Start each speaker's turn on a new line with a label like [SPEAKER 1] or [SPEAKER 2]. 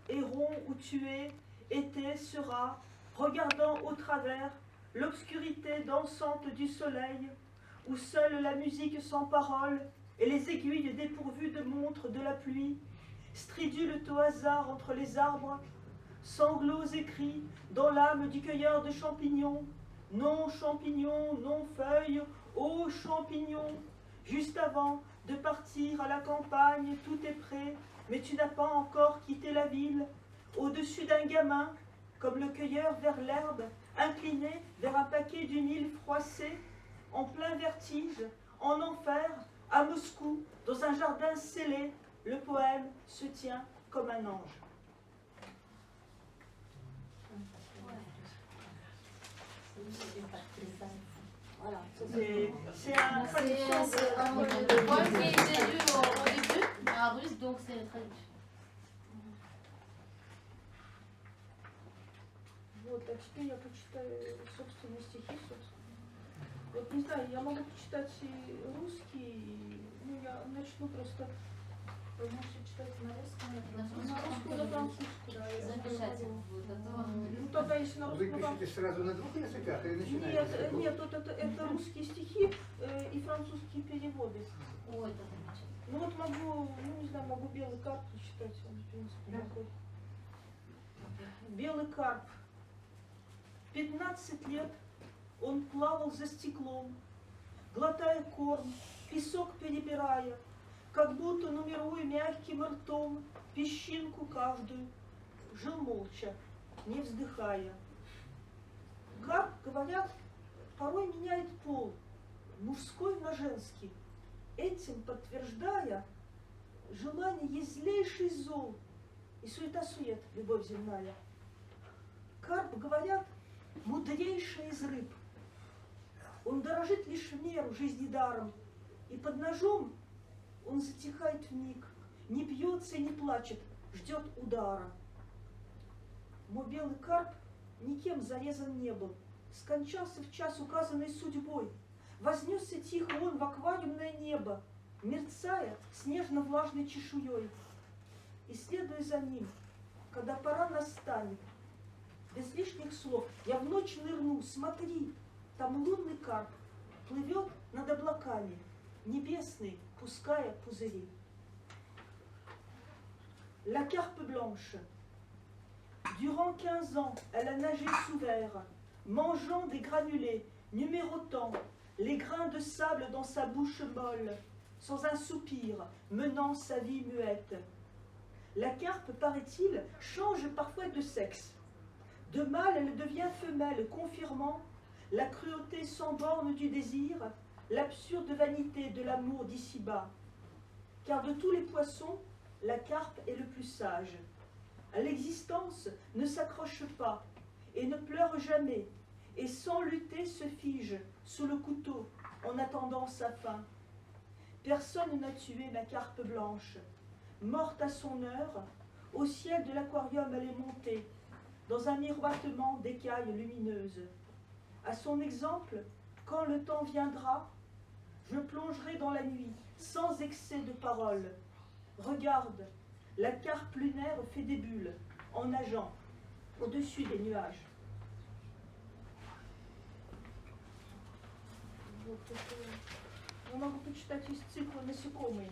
[SPEAKER 1] errons ou tués, était, sera, regardant au travers l'obscurité dansante du soleil, où seule la musique sans parole et les aiguilles dépourvues de montres de la pluie stridulent au hasard entre les arbres, sanglots et cris dans l'âme du cueilleur de champignons. Non champignons, non feuilles, ô champignons. Juste avant de partir à la campagne, tout est prêt, mais tu n'as pas encore quitté la ville. Au-dessus d'un gamin, comme le cueilleur vers l'herbe, incliné vers un paquet d'une île froissée, en plein vertige, en enfer, à Moscou, dans un jardin scellé, le poème se tient comme un ange.
[SPEAKER 2] Voilà.
[SPEAKER 1] C'est un traduction
[SPEAKER 2] le poème qui était lu au début en russe, donc c'est la traduction.
[SPEAKER 1] Вот, а теперь я почитаю собственные стихи, собственно. Вот не знаю, я могу почитать и русский, ну я начну просто. Вы можете читать на русском, на русском, на французском, да.
[SPEAKER 2] Запишите.
[SPEAKER 1] Ну тогда если на русском.
[SPEAKER 3] Вы пишете сразу на двух языках или начинаете?
[SPEAKER 1] Нет, вот это русские стихи и французские переводы.
[SPEAKER 2] Ой, это замечательно.
[SPEAKER 1] Ну вот могу, ну не знаю, могу белый карп читать, он в принципе такой. Белый карп. 15 лет он плавал за стеклом, глотая корм, песок перебирая, как будто нумеруя мягким ртом песчинку каждую, жил молча, не вздыхая. Карп, говорят, порой меняет пол, мужской на женский, этим подтверждая желание есть злейший зол и суета-сует, любовь земная. Карп, говорят, мудрейший из рыб. Он дорожит лишь в меру жизни даром, и под ножом он затихает вмиг, не бьется и не плачет, ждет удара. Мой белый карп никем зарезан не был, скончался в час, указанный судьбой. Вознесся тихо он в аквариумное небо, мерцая снежно-влажной чешуей. И следуя за ним, когда пора настанет, без лишних слов, я в ночь нырну, смотри, там лунный карп плывет над облаками, небесный, пуская пузыри. La carpe blanche. Durant 15 ans, elle a nagé sous verre, mangeant des granulés, numérotant les grains de sable dans sa bouche molle, sans un soupir, menant sa vie muette. La carpe, paraît-il, change parfois de sexe. De mâle, elle devient femelle, confirmant la cruauté sans borne du désir, l'absurde vanité de l'amour d'ici-bas. Car de tous les poissons, la carpe est le plus sage. À l'existence ne s'accroche pas et ne pleure jamais, et sans lutter se fige sous le couteau en attendant sa fin. Personne n'a tué ma carpe blanche. Morte à son heure, au ciel de l'aquarium elle est montée, dans un miroitement d'écailles lumineuses. À son exemple, quand le temps viendra, je plongerai dans la nuit, sans excès de parole. Regarde, la carpe lunaire fait des bulles, en nageant, au-dessus des nuages. Я могу почитать из цикла «Насекомые».